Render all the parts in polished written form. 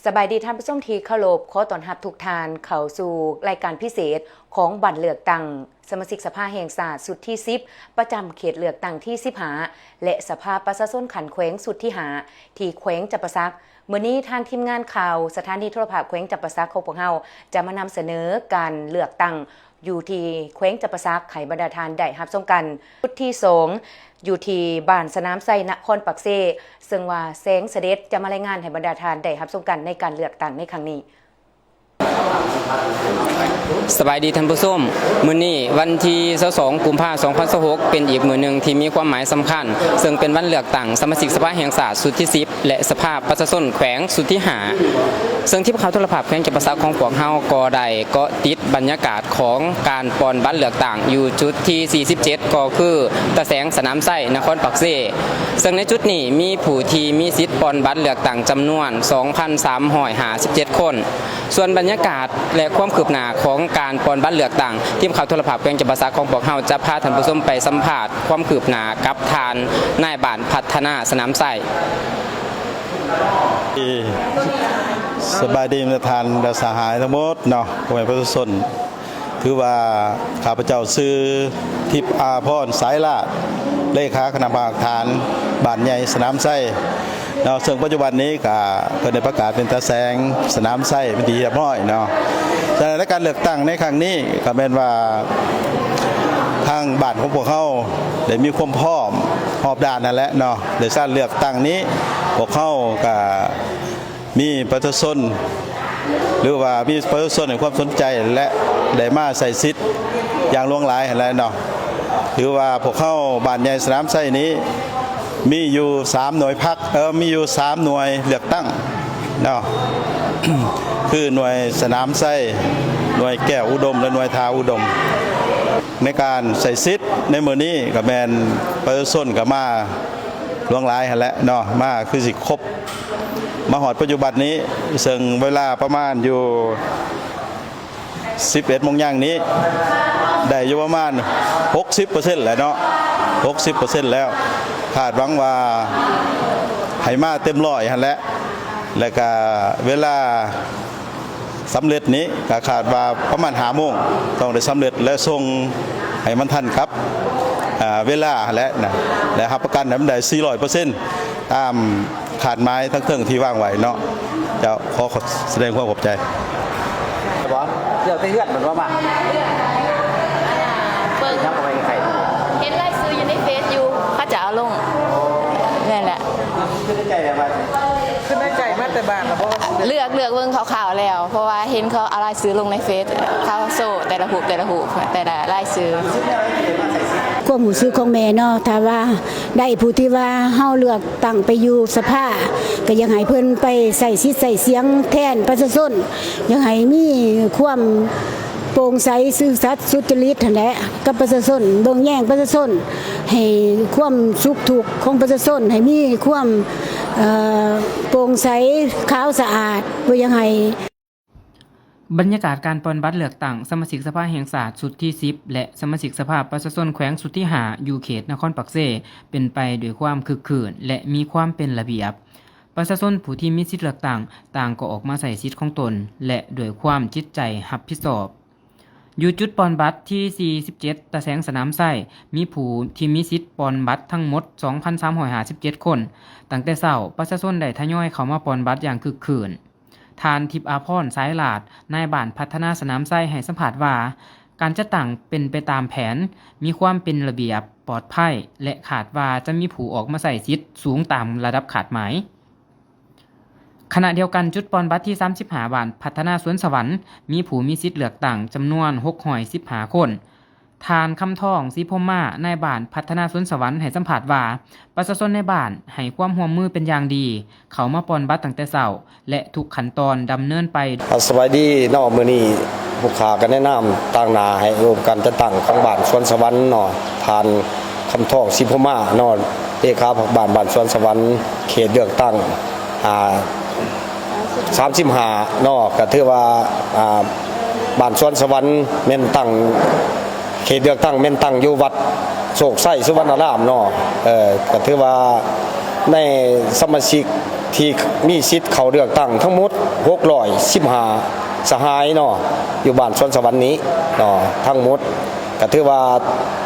สบายดีท่านผู้ชมที่เคารพขอต้อนรับทุกท่านเข้าสู่รายการพิเศษของบัตรเลือกตั้งสมาชิกสภาแห่งชาติสุดที่10ประจำเขตเลือกตั้งที่15และสภาประชาชนขันแขวงสุดที่5ที่แขวงจับปะซักมื้อนี้ทางทีมงานข่าวสถานีโทรทัศน์แขวงจับปะซักของพวกเราจะมานำเสนอการเลือกตั้งอยู่ที่แขวงจับปะซักให้บรรดาท่านได้รับชมกันจุดที่2อยู่ที่บ้านสนามไซนครปักเซซึ่งว่าแสงเสด็จจะมารายงานให้บรรดาท่านได้รับชมกันในการเลือกตั้งในครั้งนี้สบายดีท่านผู้ชมมื้อนี้วันที่22กุมภาพันธ์2026เป็นอีกมื้อหนึ่งที่มีความหมายสำคัญซึ่งเป็นวันเลือกตั้งสมาชิกสภาแห่งชาติสุดที่10และสภาประชาชนแขวงสุดที่5ซึ่งที่ข่าวโทรภาพแขวงจับปะซักของพวกเฮาก็ได้เกาะติดบรรยากาศของการปอนบัตรเลือกตั้งอยู่จุดที่47ก็คือตะแสงสนามไส้นครปักเซซึ่งในจุดนี้มีผู้ที่มีสิทธิ์ปอนบัตรเลือกตั้งจำนวน 2,357 คนส่วนบรรยากาศและความคืบหน้าของการปอนบัตรเลือกตั้งทีมข่าวโทรภาพแขวงจับปะซักของพวกเฮาจะพาท่านผู้ชมไปสัมภาษณ์ความคืบหน้ากับทานนายบ้านพัฒนาสนามไส้สบายดีประธานและสหายทั้งหมดเนาะพ่อแม่ประชาชนถือว่าข้าพเจ้าซื้อทิพย์อาพรสายลาดเลขาคณะกรรมการบ้านใหญ่สนามไส้เนาะซึ่งปัจจุบันนี้ก็เพิ่นได้ประกาศเป็นตาแสงสนามไส้เป็นที่เรียบร้อยเนาะแต่ในการเลือกตั้งในครั้งนี้ก็เป็นว่าทางบ้านของพวกเขาได้มีความพร้อมรอบด้านนั่นแหละเนาะในการเลือกตั้งนี้พวกเขาก็มีประชาชนหรือว่ามีประชาชนในความสนใจและได้มาใส่สิทธิ์อย่างล่วงหลายอะไรเนาะถือว่าพวกเขาบ้านใหญ่สนามไส้นี้มีอยู่3หน่วยพักมีอยู่3หน่วยเลือกตั้งเนาะ คือหน่วยสนามไส้หน่วยแก้วอุดมและหน่วยทาอุดมในการใส่สิทธิ์ในมื้อนี้ก็แม่นประชาชนก็มาล่วงหลายหั่นแหละเนาะมาคือสิครบมาหอดปัจจุบันนี้ซึ่งเวลาประมาณอยู่11 โมงย่างนี้ได้อยู่ประมาณ 60% แล้วเนาะ 60% แล้วคาดหวังว่าให้มาเต็มร้อยหั่นแหละแล้วก็เวลาสำเร็จนี้ก็คาดว่าประมาณ5 โมงต้องได้สำเร็จและส่งให้มันทันครับเวลาและนะและรับประกันให้มันได้ 400% ตามขาดไม้ทั้งเทิงที่ว่างไว้เนาะจะขอแสดงความขอบใจเดี๋ยวไปเฮือดเหมือนว่ามาเบิ่งยังบ่ไปใครเห็นไล่ซื้ออยู่ในเฟซอยู่เขาจะเอาลงนั่นแหละขึ้นได้ใจแล้วว่าขึ้นได้ใจมากแต่บานแล้วบ่เลือกเบิ่งข่าวๆแล้วเพราะว่าเห็นเขาเอาไล่ซื้อลงในเฟซเขาโซ่แต่ละหูแต่ละไล่ซื้อความรู้สึกของแม่เนาะถ้าว่าได้ผู้ที่ว่าเฮาเลือกตั้งไปอยู่สภาก็ยังให้เพิ่นไปใส่สิทธิ์ใส่เสียงแทนประชาชนยังให้มีความโปร่งใสซื่อสัตย์สุจริตนั่นแหละกับประชาชนเบิ่งแย่งประชาชนให้ความสุขทุกข์ของประชาชนให้มีความโปร่งใสขาวสะอาดบ่ยังให้บรรยากาศการปอนบัตรเลือกตั้งสมาชิกสภาแห่งชาติสุดที่10และสมาชิกสภาประชาชนแขวงสุดที่5อยู่เขตนครปักเซเป็นไปด้วยความคึกคืนและมีความเป็นระเบียบประชาชนผู้ที่มีสิทธิเลือกตั้งต่างก็ออกมาใส่สิทธิ์ของตนและด้วยความจิตใจรับผิดชอบอยู่จุดปอนบัตรที่47ตะแสงสนามไส้มีผู้ที่มีสิทธิ์ปอนบัตรทั้งหมด 2,357 คนตั้งแต่เช้าประชาชนได้ทยอยเข้ามาปอนบัตรอย่างคึกคืนทานทิพย์อาพรสายลาดนายบ้านพัฒนาสนามไส้ให้สัมภาษณ์ว่าการจัดตั้งเป็นไปตามแผนมีความเป็นระเบียบปลอดภัยและขาดว่าจะมีผู้ออกมาใส่สิทธิ์สูงตามระดับขาดหมายขณะเดียวกันจุดปอนบัตรที่35บ้านพัฒนาสวนสวรรค์มีผู้มีสิทธิ์เลือกตั้งจำนวน615คนทานคำท่องสีพรมมานายบ้านพัฒนาสวนสวรรค์ให้สัมภาษณ์ว่าประชาชนในบ้านให้ความร่วมมือเป็นอย่างดีเขามาปอนบัตรตั้งแต่เช้าและทุกขั้นตอนดำเนินไปสวัสดีเนาะมื้อนี้ผู้ค้าก็แนะนำต่างหน้าให้รวมกันจะตั้งของบ้านสวนสวรรค์เนาะทานคำท่องสีพรมมาเนาะเลขาผักบ้านสวนสวรรค์เขตเลือกตั้ง35เนาะก็ถือว่าบ้านสวนสวรรค์แม่นตั้งเขตเลือกตั้งแม่นตั้งอยู่วัดโศกไส้สุวรรณารามเนาะก็ถือว่าในสมาชิก ที่มีสิทธิ์เข้าเลือกตั้งทั้งหมด615สหายเนาะอยู่บ้านสวนสวรรค์นี้เนาะทั้งหมดก็ถือว่า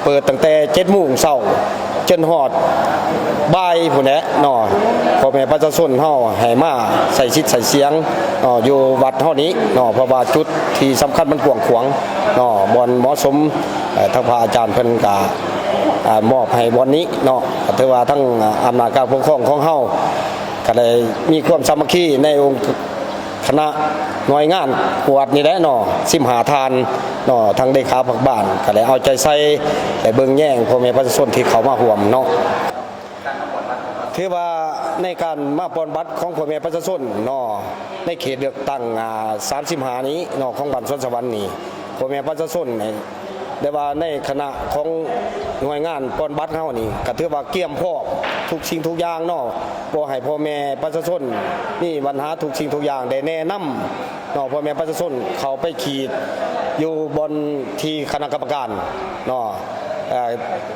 เปิดตั้งแต่7:00 นเช้าจนฮอดบ่ายพุ่นแหละเนาะพ่อแม่ประชาชนเฮาให้มาใส่สิทธิ์ใส่เสียงเนาะอยู่วัดเฮานี้เนาะเพราะว่าจุดที่สำคัญมันกว้างขวางเนาะบ่เหมาะสมทางพระอาจารย์เพิ่นก็มอบให้บ่อนนี้เนาะก็ถือว่าทั้งอำนาจการปกครองของเฮาก็ได้มีความสามัคคีในองค์คณะหน่วยงานกวดนี่แหละเนาะ15ทานเนาะทางเลขาผักบ้านก็ได้เอาใจใส่ได้เบิ่งแย่งพ่อแม่ประชาชนที่เข้ามาร่วมเนาะถือว่าในการมาปอนบัตรของพ่อแม่ประชาชนเนาะในเขตเลือกตั้ง35นี้เนาะของบ้านสวนสวรรค์นี่พ่อแม่ประชาชนได้ว่าในคณะของหน่วยงานปอนบัตรเฮานี่ก็ถือว่าเกี่ยมพร้อมทุกสิ่งทุกอย่างเนาะบ่ให้พ่อแม่ประชาชนนี่ปัญหาทุกสิ่งทุกอย่างได้แนะนำเนาะพ่อแม่ประชาชนเขาไปขีดอยู่บนที่คณะกรรมการเนาะ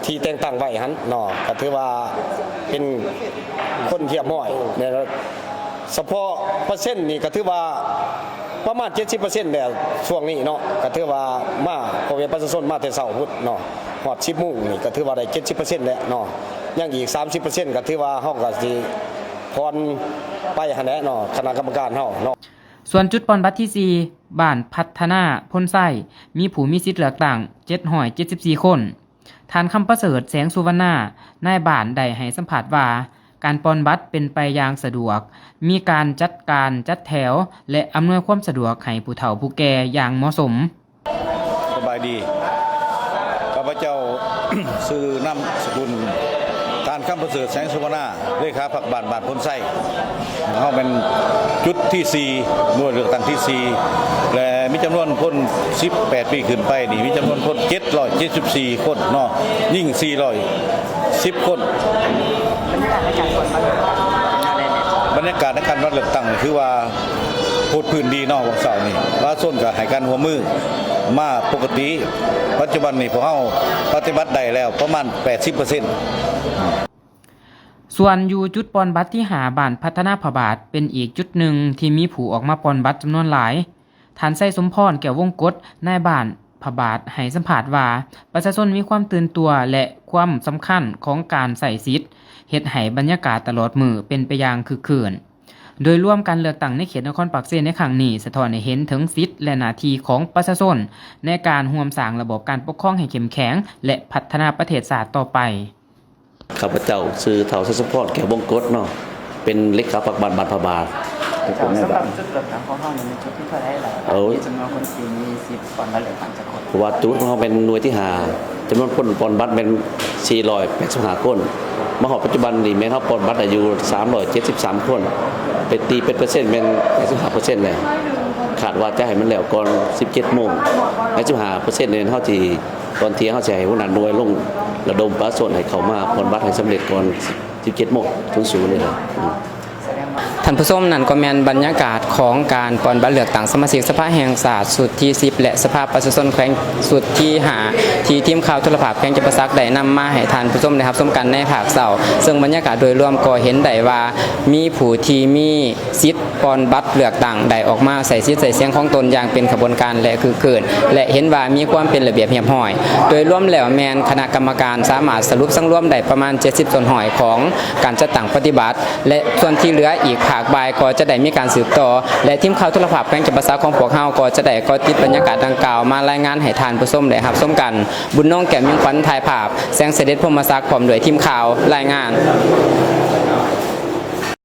ที่แต่งตั้งไว้หั่นเนาะก็ถือว่าเป็นคนเทียบห้อยเนี่ยเฉพาะเปอร์เซ็นต์นี่ก็ถือว่าประมาณ 70% แล้วช่วงนี้เนาะก็ถือว่ามาพ่อแม่ประชาชนมาแต่เช้าพุธเนาะฮอด 10:00 นนี่ก็ถือว่าได้ 70% แล้วเนาะยังอีก 30% ก็ถือว่าเฮาก็สิพรไปหั่นแหละเนาะคณะกรรมการเฮาเนาะส่วนจุดปอนบัตรที่ 4 บ้านพัฒนาพ้นไส้มีผู้มีสิทธิ์เลือกตั้ง774 คนท่านคำประเสริฐแสงสุวรรณานายบ้านได้ให้สัมภาษณ์ว่าการปอนบัตรเป็นไปอย่างสะดวกมีการจัดแถวและอำนวยความสะดวกให้ผู้เฒ่าผู้แก่อย่างเหมาะสมสบายดีข้าพเจ้า ซื้อนามสกุลการคำประเสริฐแสงสุวรรณาเลขาพรรคบ้านพ้นไส้เฮาเป็นจุดที่4หน่วยเลือกตั้งที่4และมีจำนวนคน18 ปีขึ้นไปนี่มีจำนวนคน774 คนเนาะยิ่ง410 คนบรรยากาศในการวัดเลือกตั้งคือว่าพูดพื้นดีเนาะวันเสาร์นี่ว่าส้นก็ให้การหัวมือมาปกติปัจจุบันนี่พวกเฮาปฏิบัติได้แล้วประมาณ 80% ส่วนอยู่จุดปอนบัตรที่หาบ้านพัฒนาพระบาทเป็นอีกจุดหนึ่งที่มีผู้ออกมาปอนบัตรจำนวนหลายท่านไส้สมพรแก้ววงกฎนายบ้านพระบาทให้สัมภาษณ์ว่าประชาชนมีความตื่นตัวและความสำคัญของการใส่สิทธิ์เฮ็ดให้บรรยากาศตลอดมื้อเป็นไปอย่างคึกคืนโดยร่วมการเลือกตั้งในเขตนครปากเซในครั้งนี้สะท้อนให้เห็นถึงสิทธิ์และหน้าที่ของประชาชนในการร่วมสร้างระบบการปกครองให้เข้มแข็งและพัฒนาประเทศชาติต่อไปข้าพเจ้าชื่อเฒ่าสมพรแก้ววงกฎเนาะเป็นเลขาพรรคบ้านพระบาทสำหรับจุดเลือกตั้งของเฮานี่เป็นจุดที่เท่าไหร่ล่ะมีจำนวนคนที่มีสิทธิ์ปอนบัตรเลือกตั้งจักคนเพราะว่าจุดของเฮาเป็นหน่วยที่5จำนวนคนปอนบัตรเป็น485คนมาฮอดปัจจุบันนี่แม่นเฮาปอนบัตรอายุ373คนไปตีเป็นเปอร์เซ็นต์เป็น 85% เลยคาดว่าจะให้มันแล้วก่อน 17:00 น85%เนี่ยเฮาสิตอนเที่ยงเฮาสิให้หัวหน้าหน่วยลงระดมประชาชนให้เข้ามาปอนบัตรให้สำเร็จก่อน 17:00 นถึง0เลยท่านผู้ชมนั่นก็แม่นบรรยากาศของการปอนบัตรเลือกตั้งสมาชิกสภาแห่งชาติสุดที่10และสภาประชาชนแขวงสุดที่5ที่ทีมข่าวโทรภาพแขวงจำปาสักได้นำมาให้ท่านผู้ชมได้รับชมกันในภาคเช้าซึ่งบรรยากาศโดยรวมก็เห็นได้ว่ามีผู้ที่มีสิทธิ์ปอนบัตรเลือกตั้งได้ออกมาใส่สิทธิ์ใส่เสียงของตนอย่างเป็นขบวนการและคือเกินและเห็นว่ามีความเป็นระเบียบเรียบร้อยโดยรวมแล้วแม่นคณะกรรมการสามารถสรุปสังรวมได้ประมาณ70ส่วนหอยของการจัดตั้งปฏิบัติและส่วนที่เหลืออีกภาคบ่ายก็จะได้มีการสืบต่อและทีมข่าวโทรภาพแขวงจำปาสักของพวกเฮาก็จะได้ก็ติดบรรยากาศดังกล่าวมารายงานให้ท่านผู้ชมได้รับชมกันบุญน้องแก้มมิ่งขวัญถ่ายภาพแสงเสด็จพรหมศักดิ์พร้อมด้วยทีมข่าวรายงาน